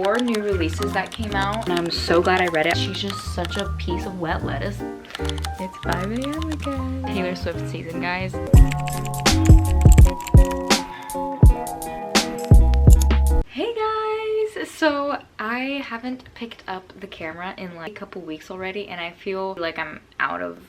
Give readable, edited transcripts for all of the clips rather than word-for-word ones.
4 new releases that came out, and I'm so glad I read it. She's just such a piece of wet lettuce. It's 5 a.m. again. Taylor Swift season, guys. Hey guys! So I haven't picked up the camera in like a couple weeks already, and I feel like I'm out of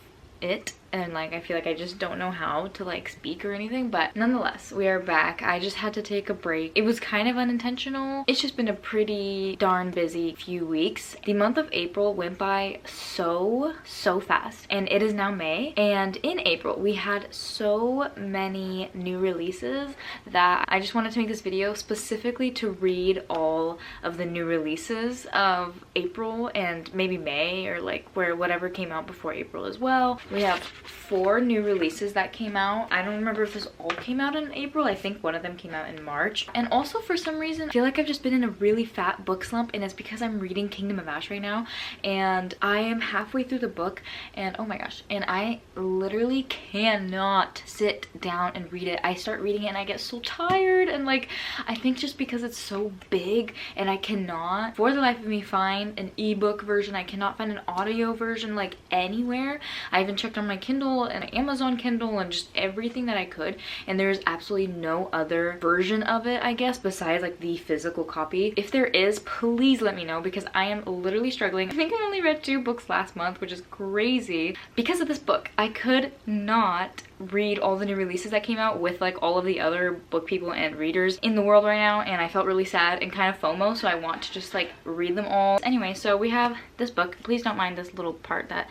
it, and like I feel like I just don't know how to like speak or anything, but nonetheless we are back. I just had to take a break. It was kind of unintentional. It's just been a pretty darn busy few weeks. The month of April went by so fast, and it is now May, and in April we had so many new releases that I just wanted to make this video specifically to read all of the new releases of April and maybe May, or like whatever came out before April as well. We have 4 new releases that came out. I don't remember if this all came out in April. I think one of them came out in March. And also for some reason, I feel like I've just been in a really fat book slump, and it's because I'm reading Kingdom of Ash right now, and I am halfway through the book, and oh my gosh, and I literally cannot sit down and read it. I start reading it and I get so tired, and like I think just because it's so big, and I cannot for the life of me find an ebook version. I cannot find an audio version like anywhere. I even checked on my Kindle and Amazon Kindle and just everything that I could, and there's absolutely no other version of it, I guess, besides like the physical copy. If there is, please let me know, because I am literally struggling. I think I only read 2 books last month, which is crazy. Because of this book, I could not read all the new releases that came out with like all of the other book people and readers in the world right now, and I felt really sad and kind of FOMO, so I want to just like read them all. Anyway, so we have this book. Please don't mind this little part that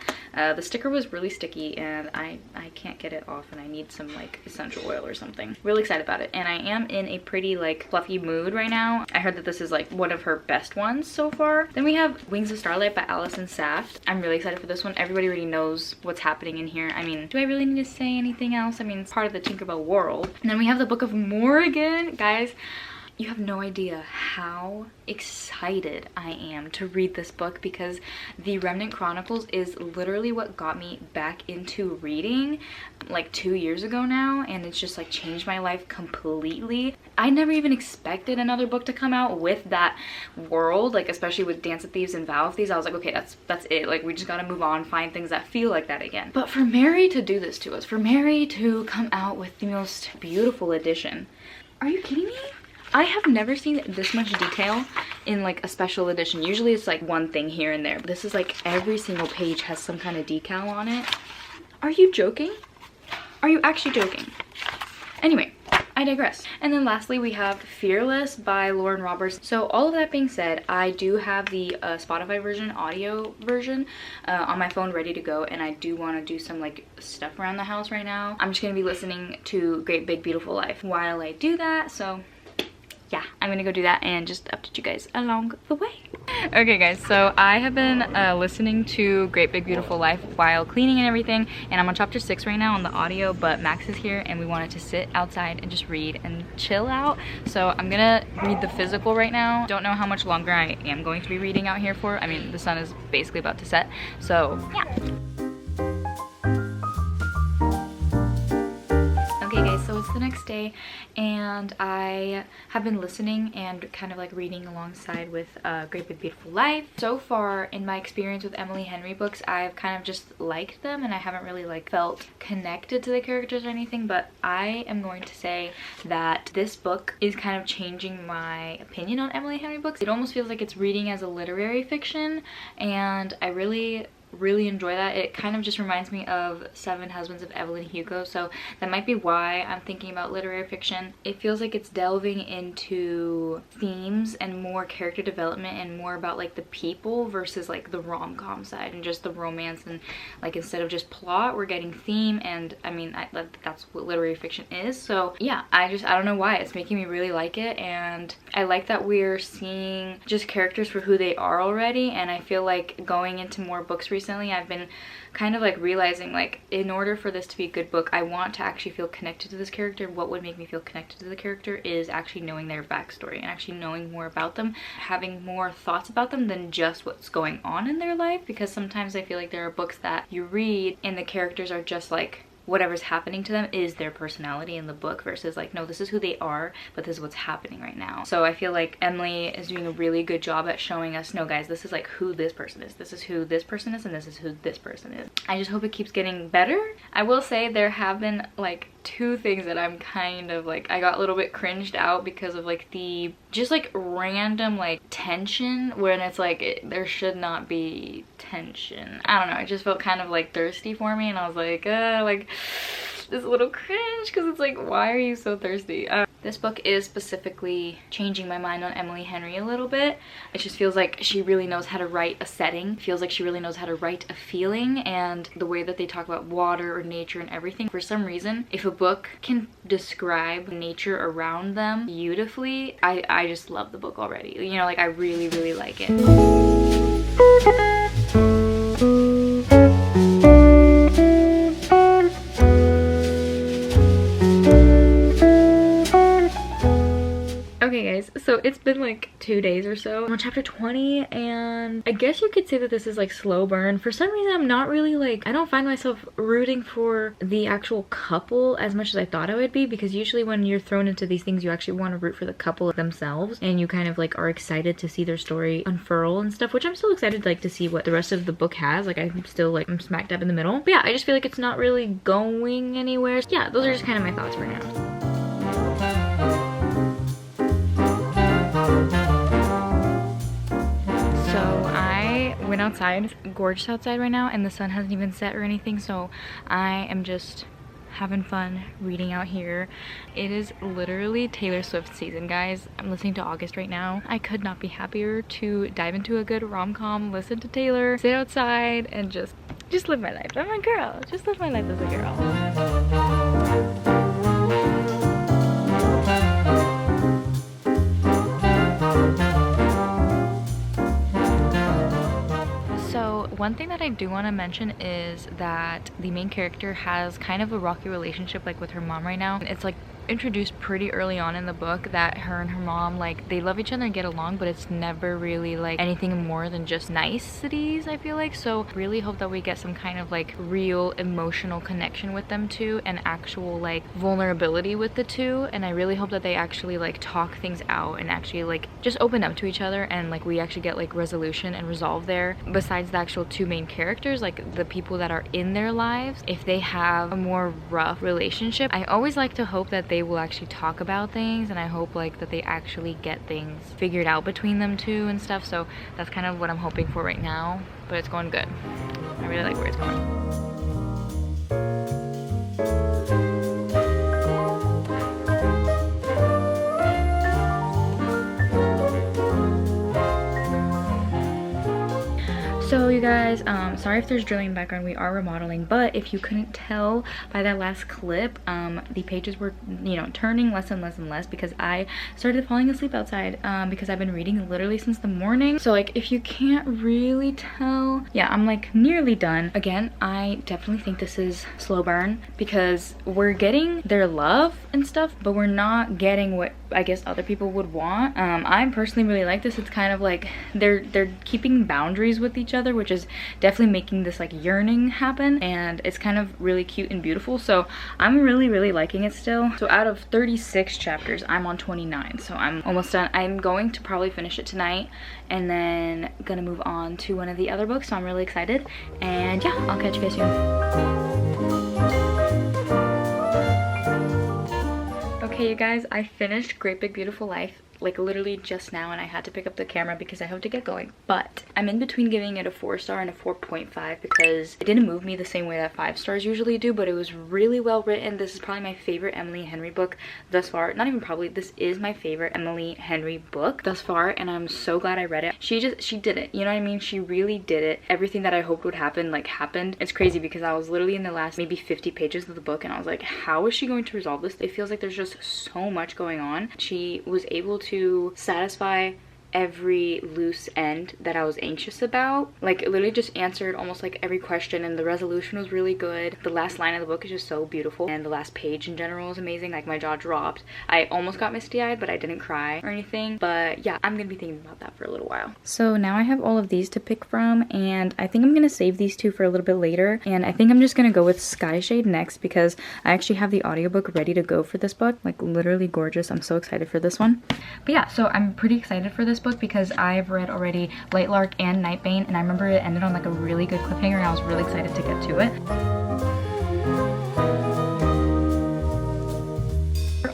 the sticker was really sticky, and I can't get it off, and I need some like essential oil or something. Really excited about it, and I am in a pretty like fluffy mood right now. I heard that this is like one of her best ones so far. Then we have Wings of Starlight by Allison Saft. I'm really excited for this one. Everybody already knows what's happening in here. I mean, do I really need to say anything else? I mean, it's part of the Tinkerbell world. And then we have the Book of Morrigan. Guys, you have no idea how excited I am to read this book, because the Remnant Chronicles is literally what got me back into reading like 2 years ago now, and it's just like changed my life completely. I never even expected another book to come out with that world, like especially with Dance of Thieves and Vow of Thieves. I was like, okay, that's it. Like, we just gotta move on, find things that feel like that again. But for Mary to do this to us, for Mary to come out with the most beautiful edition, are you kidding me? I have never seen this much detail in like a special edition. Usually it's like one thing here and there. This is like every single page has some kind of decal on it. Are you joking? Are you actually joking? Anyway, I digress. And then lastly, we have Fearless by Lauren Roberts. So all of that being said, I do have the Spotify version, audio version, on my phone ready to go, and I do want to do some like stuff around the house right now. I'm just gonna be listening to Great Big Beautiful Life while I do that, so yeah, I'm gonna go do that and just update you guys along the way. Okay guys, so I have been listening to Great Big Beautiful Life while cleaning and everything, and I'm on chapter 6 right now on the audio, but Max is here and we wanted to sit outside and just read and chill out. So I'm gonna read the physical right now. Don't know how much longer I am going to be reading out here for. I mean, the sun is basically about to set, so yeah. Okay guys, so it's the next day, and I have been listening and kind of like reading alongside with Great Big Beautiful Life. So far in my experience with Emily Henry books, I've kind of just liked them, and I haven't really like felt connected to the characters or anything, but I am going to say that this book is kind of changing my opinion on Emily Henry books. It almost feels like it's reading as a literary fiction, and I really enjoy that. It kind of just reminds me of Seven Husbands of Evelyn Hugo, so that might be why I'm thinking about literary fiction. It feels like it's delving into themes and more character development and more about like the people versus like the rom-com side and just the romance, and like instead of just plot, we're getting theme, and I mean that's what literary fiction is. So yeah, I don't know why, it's making me really like it, and I like that we're seeing just characters for who they are already. And I feel like going into more books recently, I've been kind of like realizing, like, in order for this to be a good book, I want to actually feel connected to this character. What would make me feel connected to the character is actually knowing their backstory and actually knowing more about them, having more thoughts about them than just what's going on in their life. Because sometimes I feel like there are books that you read and the characters are just like whatever's happening to them is their personality in the book, versus like, no, this is who they are, but this is what's happening right now. So I feel like Emily is doing a really good job at showing us, no guys, this is like who this person is, this is who this person is, and this is who this person is. I just hope it keeps getting better. I will say there have been like 2 things that I'm kind of like, I got a little bit cringed out because of like the just like random like tension when it's like there should not be tension. I don't know, it just felt kind of like thirsty for me, and I was like this little cringe, because it's like, why are you so thirsty? This book is specifically changing my mind on Emily Henry a little bit. It just feels like she really knows how to write a setting. It feels like she really knows how to write a feeling, and the way that they talk about water or nature and everything. For some reason, if a book can describe nature around them beautifully, I just love the book already. You know, like I really, really like it. Okay guys, so it's been like 2 days or so. I'm on chapter 20, and I guess you could say that this is like slow burn. For some reason, I'm not really like, I don't find myself rooting for the actual couple as much as I thought I would be, because usually when you're thrown into these things, you actually want to root for the couple themselves, and you kind of like are excited to see their story unfurl and stuff, which I'm still excited like to see what the rest of the book has. Like I'm still like, I'm smack dab in the middle. But yeah, I just feel like it's not really going anywhere. Yeah, those are just kind of my thoughts for now. Went outside. It's gorgeous outside right now, and the sun hasn't even set or anything, so I am just having fun reading out here. It is literally Taylor Swift season, guys. I'm listening to August right now. I could not be happier to dive into a good rom-com, listen to Taylor, sit outside, and just live my life. I'm a girl. Just live my life as a girl. One thing that I do want to mention is that the main character has kind of a rocky relationship like with her mom right now. It's like introduced pretty early on in the book that her and her mom, like, they love each other and get along, but it's never really like anything more than just niceties, I feel like. So really hope that we get some kind of like real emotional connection with them two, and actual like vulnerability with the two. And I really hope that they actually like talk things out and actually like just open up to each other, and like we actually get like resolution and resolve there. Besides the actual 2 main characters, like the people that are in their lives, if they have a more rough relationship, I always like to hope that they will actually talk about things, and I hope like that they actually get things figured out between them two and stuff. So that's kind of what I'm hoping for right now, but it's going good. I really like where it's going. So you guys, sorry if there's drilling in the background, we are remodeling, but if you couldn't tell by that last clip, the pages were, you know, turning less and less and less because I started falling asleep outside, because I've been reading literally since the morning. So like, if you can't really tell, yeah, I'm like nearly done. Again, I definitely think this is slow burn because we're getting their love and stuff, but we're not getting what I guess other people would want. I personally really like this. It's kind of like they're keeping boundaries with each other, which is definitely making this like yearning happen, and it's kind of really cute and beautiful. So I'm really liking it still. So out of 36 chapters, I'm on 29, so I'm almost done. I'm going to probably finish it tonight and then gonna move on to one of the other books, so I'm really excited. And yeah, I'll catch you guys soon. Okay you guys, I finished Great Big Beautiful Life like literally just now, and I had to pick up the camera because I have to get going. But I'm in between giving it a 4-star and a 4.5 because it didn't move me the same way that 5 stars usually do, but it was really well written. This is probably my favorite Emily Henry book thus far. Not even probably, this is my favorite Emily Henry book thus far, and I'm so glad I read it. She did it, you know what I mean? She really did it. Everything that I hoped would happen like happened. It's crazy because I was literally in the last maybe 50 pages of the book and I was like, how is she going to resolve this? It feels like there's just so much going on. She was able to satisfy every loose end that I was anxious about. Like, it literally just answered almost like every question, and the resolution was really good. The last line of the book is just so beautiful, and the last page in general is amazing. Like, my jaw dropped. I almost got misty-eyed, but I didn't cry or anything. But yeah, I'm gonna be thinking about that for a little while. So now I have all of these to pick from, and I think I'm gonna save these two for a little bit later, and I think I'm just gonna go with Sky Shade next because I actually have the audiobook ready to go for this book. Like, literally gorgeous. I'm so excited for this one. But yeah, so I'm pretty excited for this book because I've read already Light Lark and Nightbane, and I remember it ended on like a really good cliffhanger, and I was really excited to get to it.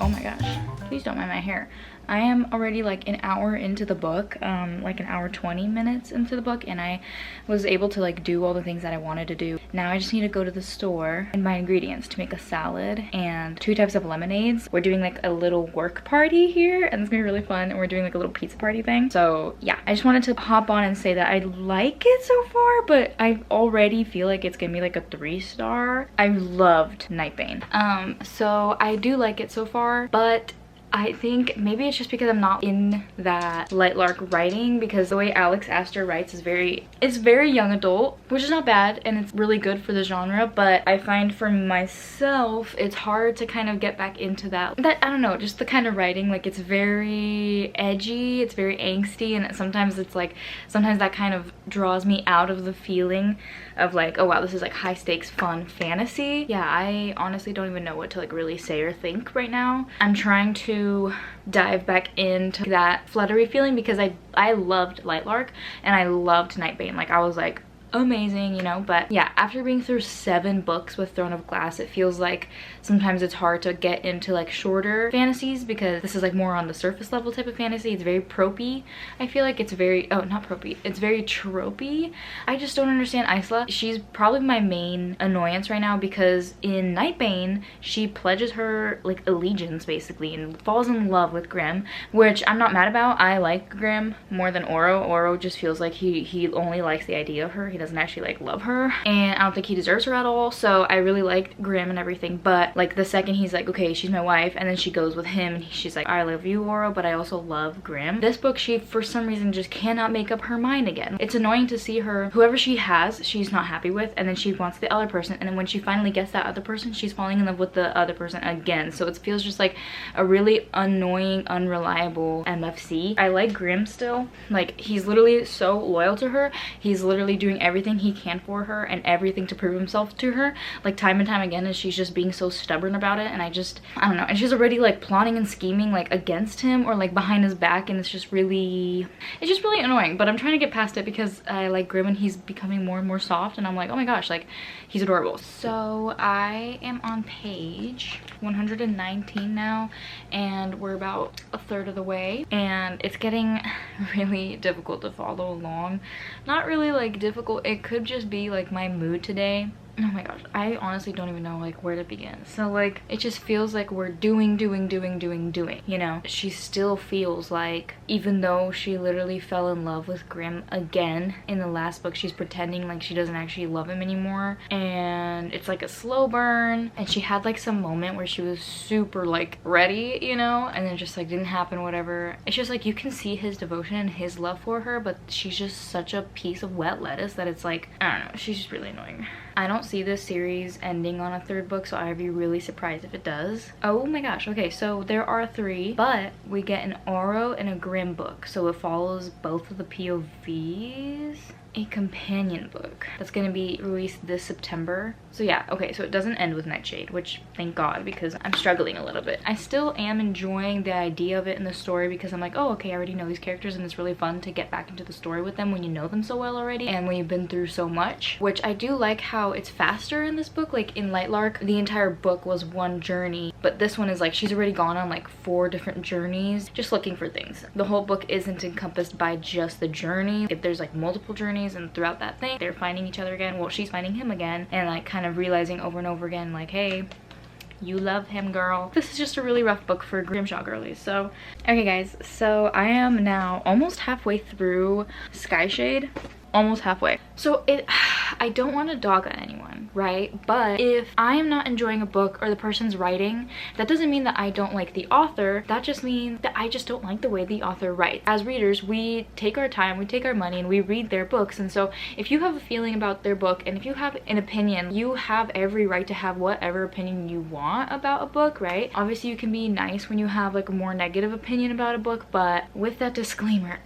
Oh my gosh, please don't mind my hair. I am already like an hour into the book, like an hour 20 minutes into the book, and I was able to like do all the things that I wanted to do. Now I just need to go to the store and buy ingredients to make a salad and 2 types of lemonades. We're doing like a little work party here, and it's gonna be really fun, and we're doing like a little pizza party thing. So yeah, I just wanted to hop on and say that I like it so far, but I already feel like it's gonna be like a 3-star. I loved Nightbane. So I do like it so far, but I think maybe it's just because I'm not in that Light Lark writing, because the way Alex Astor writes is it's very young adult, which is not bad, and it's really good for the genre, but I find for myself it's hard to kind of get back into that I don't know, just the kind of writing. Like, it's very edgy, it's very angsty, and sometimes that kind of draws me out of the feeling of like, oh wow, this is like high stakes fun fantasy. Yeah, I honestly don't even know what to like really say or think right now. I'm trying to dive back into that fluttery feeling because I loved Light Lark and I loved Nightbane. Like, I was like, amazing, you know. But yeah, after being through 7 books with Throne of Glass, it feels like sometimes it's hard to get into like shorter fantasies, because this is like more on the surface level type of fantasy. It's very tropey. I feel like it's very, oh, not tropey, it's very tropey. I just don't understand Isla. She's probably my main annoyance right now, because in Nightbane she pledges her like allegiance basically and falls in love with Grimm, which I'm not mad about. I like Grimm more than Oro. Oro just feels like he only likes the idea of her. He doesn't actually like love her, and I don't think he deserves her at all. So I really liked Grimm and everything, but like the second he's like, okay, she's my wife, and then she goes with him and she's like, I love you, Oro, but I also love Grimm. This book, she for some reason just cannot make up her mind again. It's annoying to see her, whoever she has, she's not happy with, and then she wants the other person, and then when she finally gets that other person, she's falling in love with the other person again. So it feels just like a really annoying, unreliable MFC. I like Grimm still. Like, he's literally so loyal to her. He's literally doing everything he can for her and everything to prove himself to her, like time and time again, and she's just being so stubborn about it. And I don't know, and she's already like plotting and scheming like against him or like behind his back, and it's just really annoying. But I'm trying to get past it because I like Grimm and he's becoming more and more soft, and I'm like, oh my gosh, like, he's adorable. So I am on page 119 now, and we're about a third of the way, and it's getting really difficult to follow along. Not really like difficult, it could just be like my mood today. Oh my gosh, I honestly don't even know like where to begin. So like, it just feels like we're doing, you know. She still feels like, even though she literally fell in love with Grimm again in the last book, she's pretending like she doesn't actually love him anymore, and it's like a slow burn. And she had like some moment where she was super like ready, you know, and then just like didn't happen, whatever. It's just like you can see his devotion and his love for her, but she's just such a piece of wet lettuce that it's like, I don't know, she's just really annoying. I don't see this series ending on a 3rd book, so I'd be really surprised if it does. Oh my gosh, okay, so there are 3, but we get an Oro and a Grimm book, so it follows both of the POVs. A companion book that's gonna be released this September. So yeah, okay, so it doesn't end with Nightshade, which thank God, because I'm struggling a little bit. I still am enjoying the idea of it in the story, because I'm like, oh, okay, I already know these characters, and it's really fun to get back into the story with them when you know them so well already and when you've been through so much, which I do like how it's faster in this book. Like in Light Lark, the entire book was one journey, but this one is like she's already gone on like 4 different journeys just looking for things. The whole book isn't encompassed by just the journey. If there's like multiple journeys, and throughout that thing they're finding each other again, well, she's finding him again, and like kind of realizing over and over again like, hey, you love him, girl. This is just a really rough book for Grimshaw girlies. So okay guys, so I am now almost halfway through Sky Shade, almost halfway. So I don't want to dog on anyone, right? But if I am not enjoying a book or the person's writing, that doesn't mean that I don't like the author. That just means that I just don't like the way the author writes. As readers, we take our time, we take our money, and we read their books. And so if you have a feeling about their book and if you have an opinion, you have every right to have whatever opinion you want about a book, right? Obviously you can be nice when you have like a more negative opinion about a book, but with that disclaimer,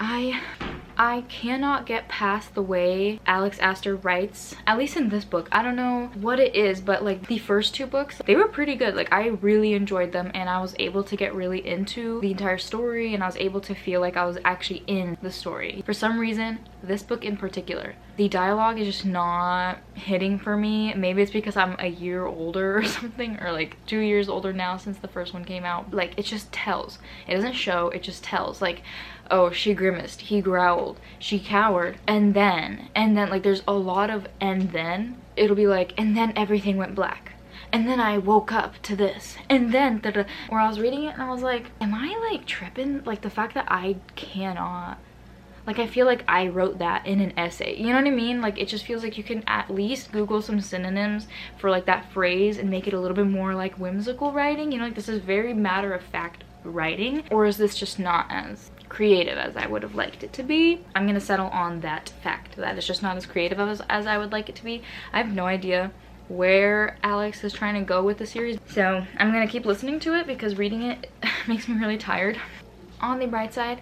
I cannot get past the way Alex Astor writes, at least in this book. I don't know what it is, but like the first two books, they were pretty good. Like I really enjoyed them and I was able to get really into the entire story and I was able to feel like I was actually in the story. For some reason, this book in particular, the dialogue is just not hitting for me. Maybe it's because I'm a year older or something, or like 2 years older now since the first one came out. Like it just tells. It doesn't show, it just tells. Like, oh, she grimaced, he growled, she cowered, and then like there's a lot of and then. It'll be like, and then everything went black. And then I woke up to this. And then, where I was reading it and I was like, am I like tripping? Like the fact that I cannot, like I feel like I wrote that in an essay. You know what I mean? Like it just feels like you can at least Google some synonyms for like that phrase and make it a little bit more like whimsical writing. You know, like this is very matter of fact writing. Or is this just not as creative as I would have liked it to be? I'm gonna settle on that fact, that it's just not as creative as I would like it to be. I have no idea where Alex is trying to go with the series, so I'm gonna keep listening to it because reading it makes me really tired. On the bright side,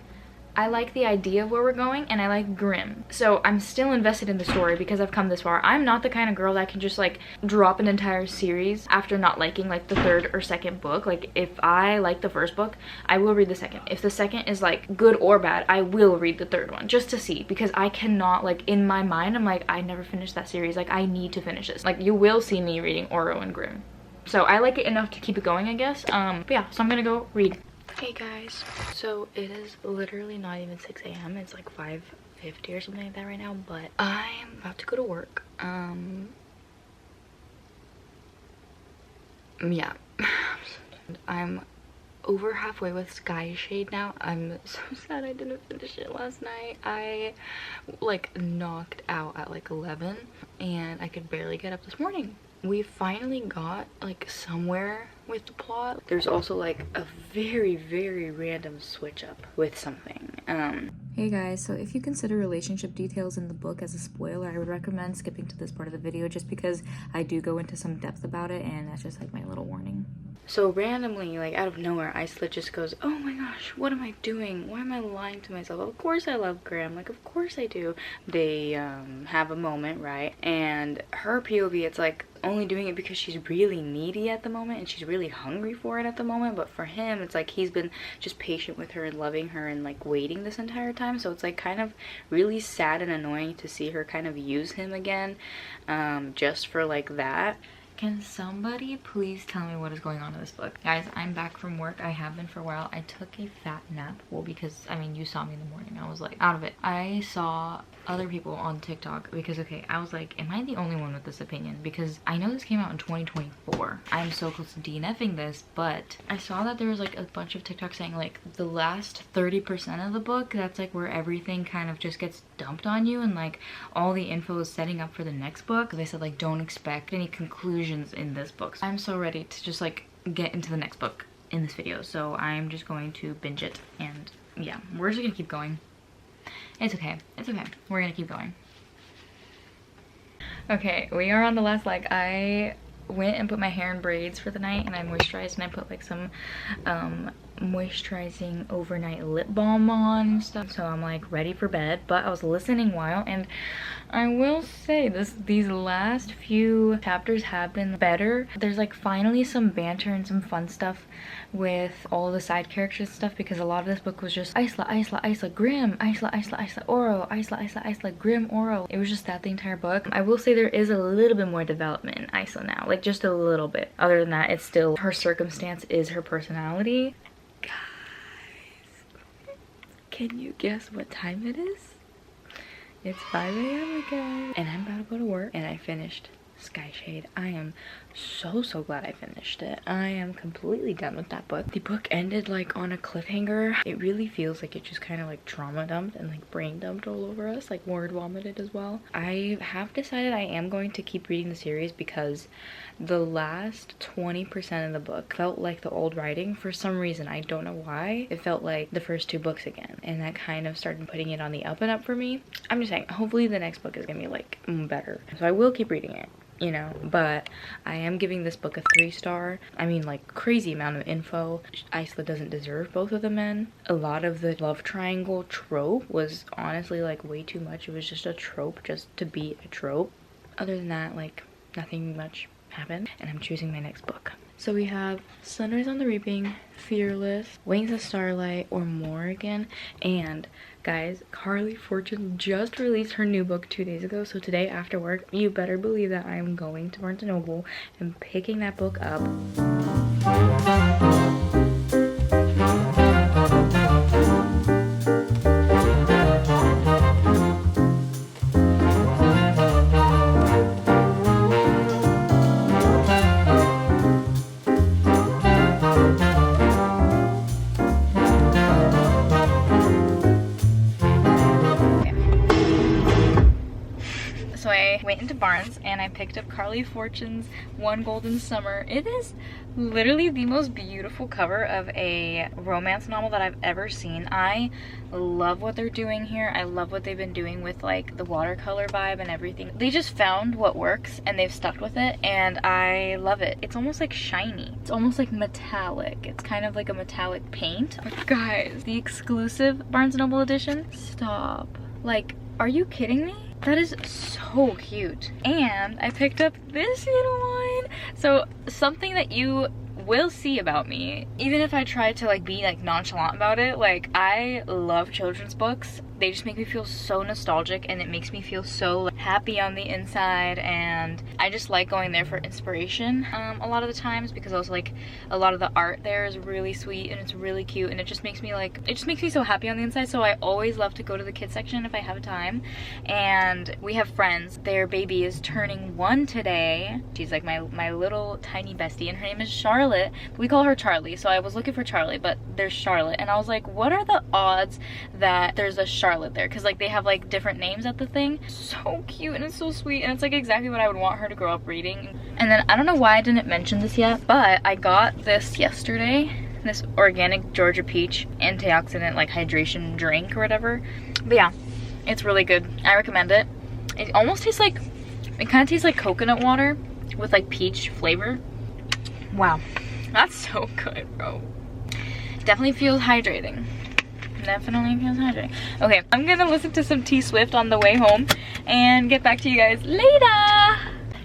I like the idea of where we're going and I like Grimm. So I'm still invested in the story because I've come this far. I'm not the kind of girl that can just like drop an entire series after not liking like the third or second book. Like if I like the first book, I will read the second. If the second is like good or bad, I will read the third one just to see, because I cannot, like in my mind, I'm like, I never finished that series. Like I need to finish this. Like you will see me reading Oro and Grimm. So I like it enough to keep it going, I guess. But yeah, so I'm gonna go read. Hey guys, so it is literally not even 6 a.m. It's like 5:50 or something like that right now, but I'm about to go to work. Yeah. I'm over halfway with Sky Shade now. I'm so sad I didn't finish it last night. I like knocked out at like 11 and I could barely get up this morning. We finally got like somewhere with the plot. There's also like a very random switch up with something. Hey guys, so if you consider relationship details in the book as a spoiler, I would recommend skipping to this part of the video just because I do go into some depth about it, and that's just like my little warning. So randomly, like out of nowhere, Isla just goes, oh my gosh, what am I doing? Why am I lying to myself? Of course I love Graham, like of course I do. They have a moment, right? And her POV, it's like only doing it because she's really needy at the moment and she's really hungry for it at the moment. But for him, it's like he's been just patient with her and loving her and like waiting this entire time. So it's like kind of really sad and annoying to see her kind of use him again, just for like that. Can somebody please tell me what is going on in this book? Guys, I'm back from work. I have been for a while. I took a fat nap. Well, because, I mean, you saw me in the morning. I was like out of it. I saw other people on TikTok because, okay, I was like, am I the only one with this opinion? Because I know this came out in 2024. I'm so close to DNFing this, but I saw that there was like a bunch of TikTok saying like the last 30% of the book, that's like where everything kind of just gets dumped on you and like all the info is setting up for the next book. They said like don't expect any conclusions in this book. So I'm so ready to just like get into the next book in this video, so I'm just going to binge it, and yeah, we're just gonna keep going. It's okay, it's okay, we're gonna keep going. Okay, we are on the last leg. I went and put my hair in braids for the night and I moisturized, and I put like some moisturizing overnight lip balm on and stuff, so I'm like ready for bed. But I was listening while, and I will say these last few chapters have been better. There's like finally some banter and some fun stuff with all the side characters and stuff, because a lot of this book was just Isla, Grimm, Isla, Oro, Isla, Grimm, Oro. It was just that the entire book. I will say there is a little bit more development in Isla now, like just a little bit. Other than that, it's still her circumstance is her personality. Guys, can you guess what time it is? It's 5 a.m. again, and I'm about to go to work, and I finished Sky Shade. I am so glad I finished it. I am completely done with that book. The book ended like on a cliffhanger. It really feels like it just kind of like trauma dumped and like brain dumped all over us, like word vomited as well. I have decided I am going to keep reading the series because the last 20% of the book felt like the old writing for some reason. I don't know why. It felt like the first 2 books again, and that kind of started putting it on the up and up for me. I'm just saying, hopefully the next book is gonna be like better, so I will keep reading it, you know. But I am giving this book a 3-star. I mean, like, crazy amount of info. Isla doesn't deserve both of the men. A lot of the love triangle trope was honestly like way too much. It was just a trope just to be a trope. Other than that, like, nothing much happened, and I'm choosing my next book. So we have Sunrise on the Reaping, Fearless, Wings of Starlight, or Morrigan. And guys, Carly Fortune just released her new book 2 days ago, so today after work, you better believe that I am going to Barnes & Noble and picking that book up. So I went into Barnes and I picked up Carly Fortune's One Golden Summer. It is literally the most beautiful cover of a romance novel that I've ever seen. I love what they're doing here. I love what they've been doing with like the watercolor vibe and everything. They just found what works and they've stuck with it, and I love it. It's almost like shiny. It's almost like metallic. It's kind of like a metallic paint. But guys, the exclusive Barnes & Noble edition, stop. Like, are you kidding me? That is so cute. And I picked up this little one. So something that you will see about me, even if I try to like be like nonchalant about it, like, I love children's books. They just make me feel so nostalgic, and it makes me feel so like, happy on the inside, and I just like going there for inspiration a lot of the times, because also like a lot of the art there is really sweet and it's really cute, and it just makes me like, it just makes me so happy on the inside. So I always love to go to the kids section if I have time. And we have friends, their baby is turning 1 today. She's like my little tiny bestie, and her name is Charlotte. We call her Charlie, so I was looking for Charlie, but there's Charlotte, and I was like, what are the odds that there's a Charlotte there? Because like they have like different names at the thing. So cute, and it's so sweet, and it's like exactly what I would want her to grow up reading. And then I don't know why I didn't mention this yet, but I got this yesterday, this organic Georgia peach antioxidant like hydration drink or whatever. But yeah, it's really good. I recommend it. It almost tastes like, it kind of tastes like coconut water with like peach flavor. Wow, that's so good, bro. Definitely feels hydrating. Definitely feels hydrating. Okay, I'm gonna listen to some T Swift on the way home and get back to you guys later.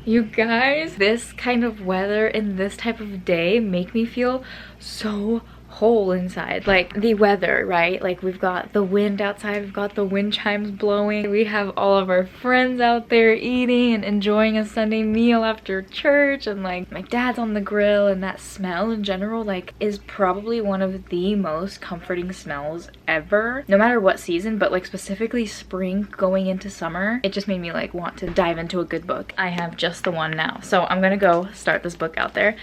You guys, this kind of weather and this type of day make me feel so whole inside. Like the weather, right? Like we've got the wind outside, we've got the wind chimes blowing, we have all of our friends out there eating and enjoying a Sunday meal after church, and like my dad's on the grill, and that smell in general like is probably one of the most comforting smells ever, no matter what season, but like specifically spring going into summer. It just made me like want to dive into a good book. I have just the one now, so I'm gonna go start this book out there.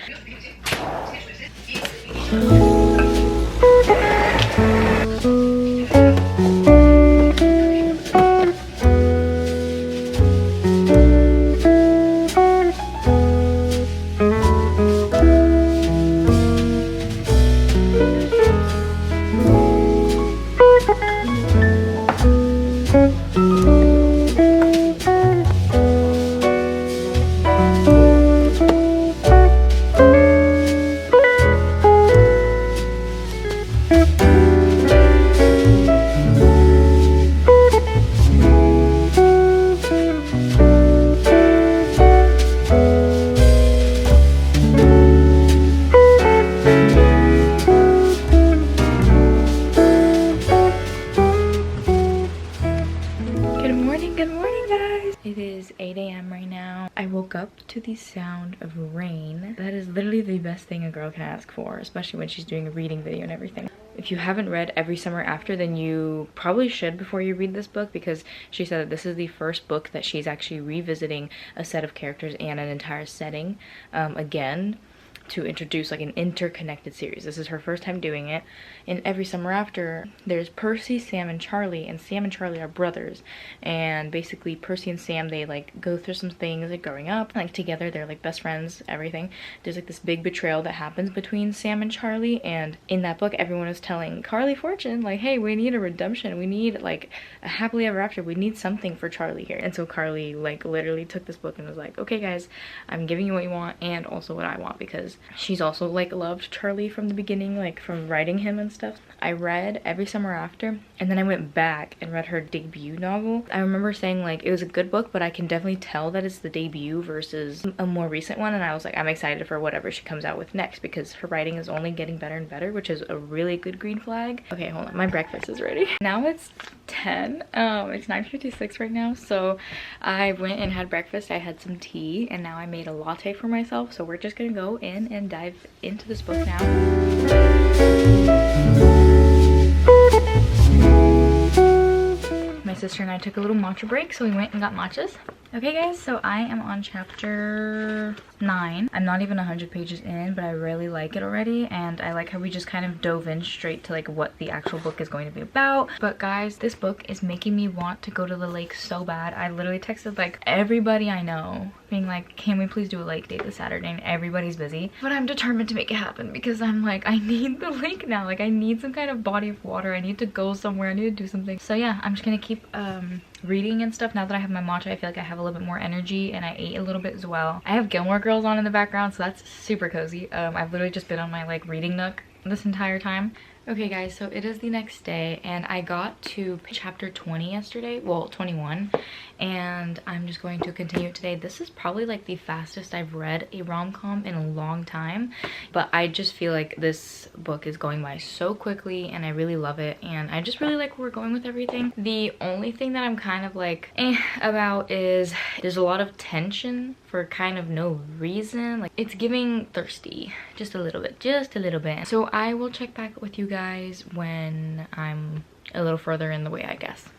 To the sound of rain. That is literally the best thing a girl can ask for, especially when she's doing a reading video and everything. if you haven't read Every Summer After, then you probably should before you read this book, because she said that this is the first book that she's actually revisiting a set of characters and an entire setting again, to introduce like an interconnected series. This is her first time doing it. In Every Summer After, there's Percy, Sam, and Charlie, and Sam and Charlie are brothers, and basically Percy and Sam, they like go through some things like growing up like together. They're like best friends, everything. There's like this big betrayal that happens between Sam and Charlie, and in that book everyone is telling Carly Fortune like, hey, we need a redemption, we need like a happily ever after, we need something for Charlie here. And so Carly like literally took this book and was like, okay guys, I'm giving you what you want and also what I want, because she's also like loved Charlie from the beginning, like from writing him and stuff. I read Every Summer After, and then I went back and read her debut novel. I remember saying like it was a good book, but I can definitely tell that it's the debut versus a more recent one, and I was like, I'm excited for whatever she comes out with next, because her writing is only getting better and better, which is a really good green flag. Okay, hold on, my breakfast is ready. Now it's 10, it's 9:56 right now, so I went and had breakfast. I had some tea, and now I made a latte for myself, so we're just gonna go in and dive into this book now. My sister and I took a little matcha break, so we went and got matchas. Okay guys, so I am on chapter 9. I'm not even 100 pages in, but I really like it already, and I like how we just kind of dove in straight to like what the actual book is going to be about. But guys, this book is making me want to go to the lake so bad. I literally texted like everybody I know being like, can we please do a lake date this Saturday, and everybody's busy, but I'm determined to make it happen, because I'm like, I need the lake now. Like I need some kind of body of water. I need to go somewhere. I need to do something. So yeah, I'm just gonna keep reading and stuff. Now that I have my matcha, I feel like I have a little bit more energy, and I ate a little bit as well. I have Gilmore Girls on in the background, so that's super cozy. I've literally just been on my like reading nook this entire time. Okay guys, so it is the next day, and I got to chapter 20 yesterday, well 21, and I'm just going to continue today. This is probably like the fastest I've read a rom-com in a long time, but I just feel like this book is going by so quickly, and I really love it, and I just really like where we're going with everything. The only thing that I'm kind of like about is there's a lot of tension for kind of no reason. Like it's giving thirsty, just a little bit. So I will check back with you guys when I'm a little further in the way, I guess.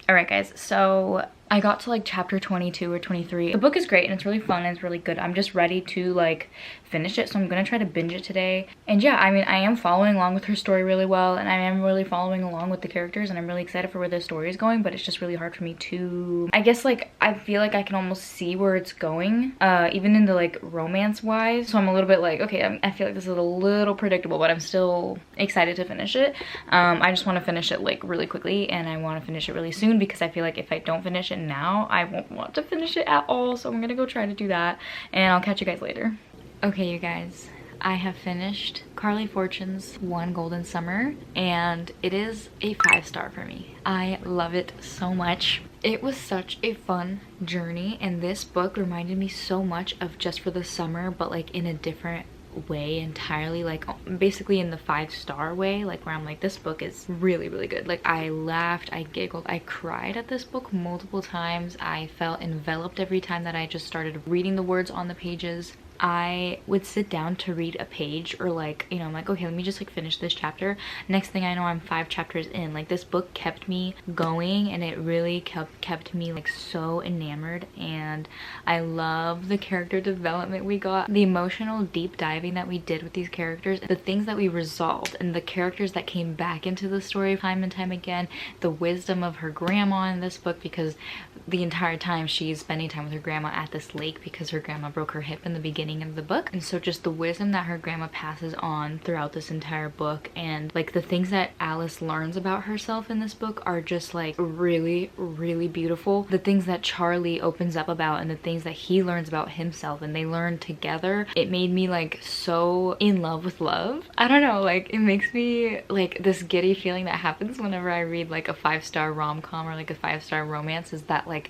All right guys, so I got to like chapter 22 or 23. The book is great and it's really fun and it's really good. I'm just ready to like finish it, so I'm gonna try to binge it today. And yeah, I mean, I am following along with her story really well, and I am really following along with the characters, and I'm really excited for where the story is going, but it's just really hard for me to, I guess, like I feel like I can almost see where it's going, even in the like romance wise. So I'm a little bit like, okay, I feel like this is a little predictable, but I'm still excited to finish it. I just want to finish it like really quickly, and I want to finish it really soon, because I feel like if I don't finish it now, I won't want to finish it at all. So I'm gonna go try to do that, and I'll catch you guys later. Okay, you guys, I have finished Carly Fortune's One Golden Summer, and it is a 5-star for me. I love it so much. It was such a fun journey, and this book reminded me so much of Just for the Summer, but like in a different way entirely, like basically in the 5-star way, like where I'm like, this book is really good. Like I laughed, I giggled, I cried at this book multiple times. I felt enveloped every time that I just started reading the words on the pages. I would sit down to read a page, or like, you know, I'm like, okay, let me just like finish this chapter. Next thing I know, I'm 5 chapters in. Like this book kept me going, and it really kept me like so enamored, and I love the character development we got, the emotional deep diving that we did with these characters, the things that we resolved, and the characters that came back into the story time and time again, the wisdom of her grandma in this book, because the entire time she's spending time with her grandma at this lake because her grandma broke her hip in the beginning of the book. And so just the wisdom that her grandma passes on throughout this entire book, and like the things that Alice learns about herself in this book are just like really beautiful. The things that Charlie opens up about, and the things that he learns about himself, and they learn together, it made me like so in love with love. I don't know, like it makes me like this giddy feeling that happens whenever I read like a 5-star rom-com or like a 5-star romance, is that like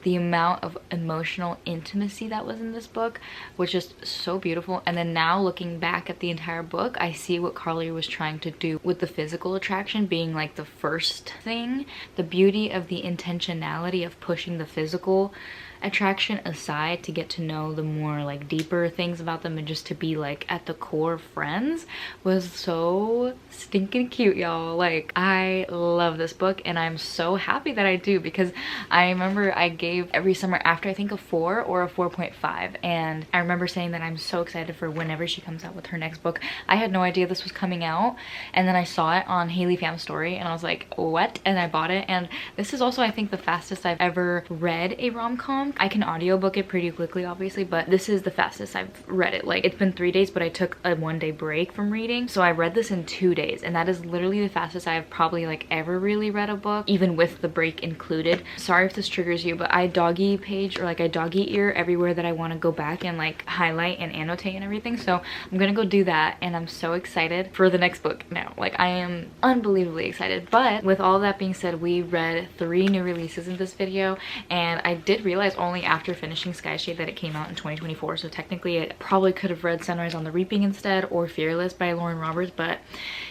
the amount of emotional intimacy that was in this book was just so beautiful. And then now looking back at the entire book, I see what Carly was trying to do with the physical attraction being like the first thing, the beauty of the intentionality of pushing the physical attraction aside, to get to know the more like deeper things about them and just to be like at the core friends was so stinking cute, y'all. Like, I love this book and I'm so happy that I do, because I remember I gave Every Summer After, I think, a 4 or a 4.5, and I remember saying that I'm so excited for whenever she comes out with her next book. I had no idea this was coming out, and then I saw it on Haley Fam's story and I was like, what? And I bought it. And this is also, I think, the fastest I've ever read a rom-com. I can audiobook it pretty quickly, obviously, but this is the fastest I've read it. Like, it's been 3 days, but I took a 1-day break from reading, so I read this in 2 days, and that is literally the fastest I've probably like ever really read a book, even with the break included. Sorry if this triggers you, but I doggy page, or like I doggy ear everywhere that I want to go back and like highlight and annotate and everything, so I'm gonna go do that, and I'm so excited for the next book now. Like, I am unbelievably excited. But with all that being said, we read 3 new releases in this video, and I did realize only after finishing Sky Shade that it came out in 2024, so technically I probably could have read Sunrise on the Reaping instead, or Fearless by Lauren Roberts, but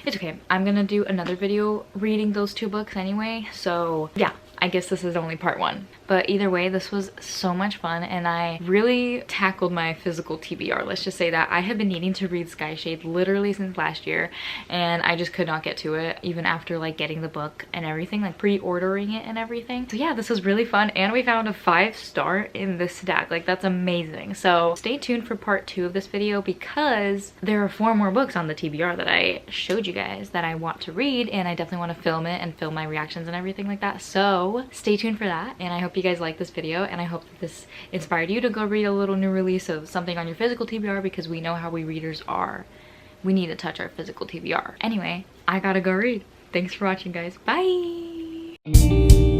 it's okay. I'm gonna do another video reading those 2 books anyway, so yeah, I guess this is only part 1. But either way, this was so much fun, and I really tackled my physical TBR. Let's just say that I have been needing to read Sky Shade literally since last year, and I just could not get to it, even after like getting the book and everything, like pre-ordering it and everything. So yeah, this was really fun, and we found a 5-star in this stack. Like, that's amazing. So stay tuned for part 2 of this video, because there are 4 more books on the TBR that I showed you guys that I want to read, and I definitely want to film it and film my reactions and everything like that. So stay tuned for that, and I hope you guys liked this video, and I hope that this inspired you to go read a little new release of something on your physical TBR, because we know how we readers are. We need to touch our physical TBR. Anyway, I gotta go read. Thanks for watching, guys. Bye!